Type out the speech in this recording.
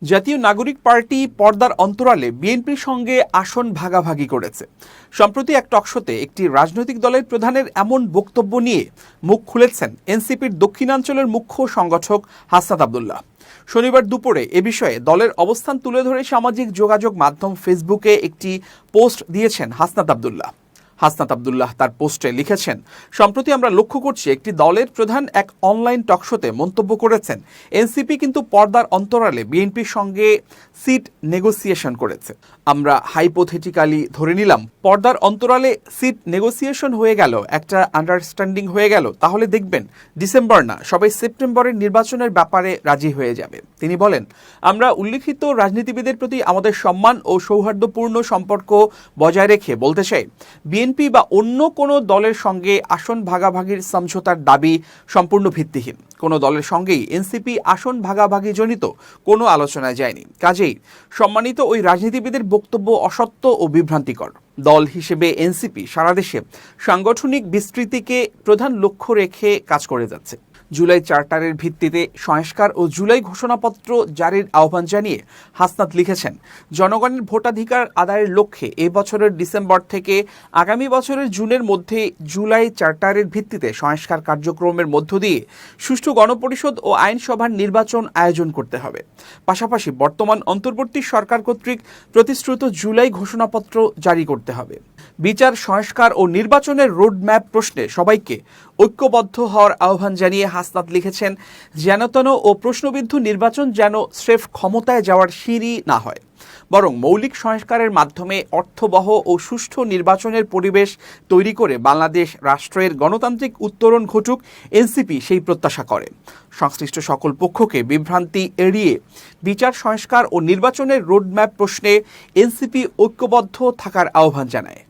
জাতীয় নাগরিক পার্টি পর্দার অন্তরালে বিএনপির সঙ্গে আসন ভাগাভাগি করেছে। সম্প্রতি এক টকশোতে একটি রাজনৈতিক দলের প্রধানের এমন বক্তব্য নিয়ে মুখ খুলেছেন এনসিপির দক্ষিণাঞ্চলের মুখ্য সংগঠক হাসনাত আব্দুল্লাহ। শনিবার দুপুরে এ বিষয়ে দলের অবস্থান তুলে ধরে সামাজিক যোগাযোগ মাধ্যম ফেসবুকে একটি পোস্ট দিয়েছেন হাসনাত আব্দুল্লাহ। হাসনাত আব্দুল্লাহ তার পোস্টে লিখেছেন, সম্প্রতি আমরা লক্ষ্য করছি একটি দলের প্রধান এক অনলাইন টকশোতে মন্তব্য করেছেন এনসিপি কিন্তু পর্দার অন্তরালে বিএনপির সঙ্গে সিট নেগোসিয়েশন করেছে। আমরা হাইপোথেটিক্যালি ধরে নিলাম পর্দার অন্তরালে সিট নেগোসিয়েশন হয়ে গেল, একটা আন্ডারস্ট্যান্ডিং হয়ে গেল, তাহলে দেখবেন ডিসেম্বর না সবাই সেপ্টেম্বরের নির্বাচনের ব্যাপারে রাজি হয়ে যাবে। তিনি বলেন, আমরা উল্লিখিত রাজনীতিবিদের প্রতি আমাদের সম্মান ও সৌহার্দ্যপূর্ণ সম্পর্ক বজায় রেখে বলতে চাই, বিএনপি বা অন্য কোনো দলের সঙ্গে আসন ভাগাভাগির সমঝোতার দাবি সম্পূর্ণ ভিত্তিহীন। কোনো দলের সঙ্গেই এনসিপি আসন ভাগাভাগি জনিত কোনো আলোচনায় যায়নি। কাজেই সম্মানিত ওই রাজনীতিবিদের বক্তব্য অসত্য ও বিভ্রান্তিকর। দল হিসেবে এনসিপি সারা দেশে সাংগঠনিক বিস্তৃতিকে প্রধান লক্ষ্য রেখে কাজ করে যাচ্ছে। জুলাই চার্টারের ভিত্তিতে সংস্কার ও জুলাই ঘোষণাপত্র জারির আহ্বান জানিয়ে হাসনাত লিখেছেন, জনগণের ভোটাধিকার আদায়ের লক্ষ্যে এ বছরের ডিসেম্বর থেকে আগামী বছরের জুনের মধ্যে জুলাই চার্টারের ভিত্তিতে সংস্কার কার্যক্রমের মধ্য দিয়ে সুষ্ঠু গণপরিষদ ও আইনসভার নির্বাচন আয়োজন করতে হবে। পাশাপাশি বর্তমান অন্তর্বর্তী সরকার কর্তৃক প্রতিশ্রুত জুলাই ঘোষণাপত্র জারি করতে হবে। বিচার, সংস্কার ও নির্বাচনের রোডম্যাপ প্রশ্নে সবাইকে ঐক্যবদ্ধ হওয়ার আহ্বান জানিয়ে হাসনাত লিখেছেন, যেনতেন ও প্রশ্নবিদ্ধ নির্বাচন যেন স্রেফ ক্ষমতায় যাওয়ার সিঁড়ি না হয়, বরং মৌলিক সংস্কারের মাধ্যমে অর্থবহ ও সুষ্ঠু নির্বাচনের পরিবেশ তৈরি করে বাংলাদেশ রাষ্ট্রের গণতান্ত্রিক উত্তরণ ঘটুক। এনসিপি সেই প্রত্যাশা করে। সংশ্লিষ্ট সকল পক্ষকে বিভ্রান্তি এড়িয়ে বিচার, সংস্কার ও নির্বাচনের রোডম্যাপ প্রশ্নে এনসিপি ঐক্যবদ্ধ থাকার আহ্বান জানায়।